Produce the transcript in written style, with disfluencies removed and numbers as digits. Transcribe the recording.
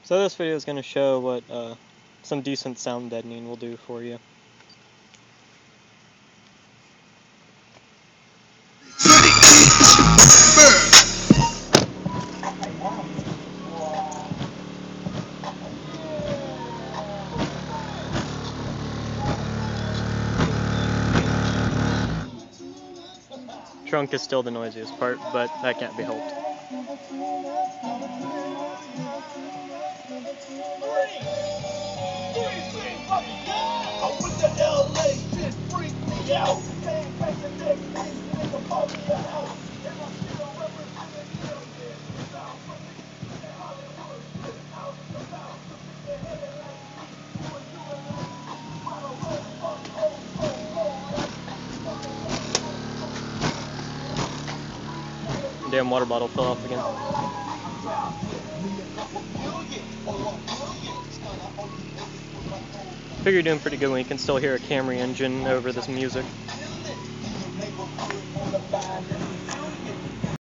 So this video is going to show what some decent sound deadening will do for you. Trunk is still the noisiest part, but that can't be helped. Damn water bottle fell off again. Figure you're doing pretty good when you can still hear a Camry engine over this music.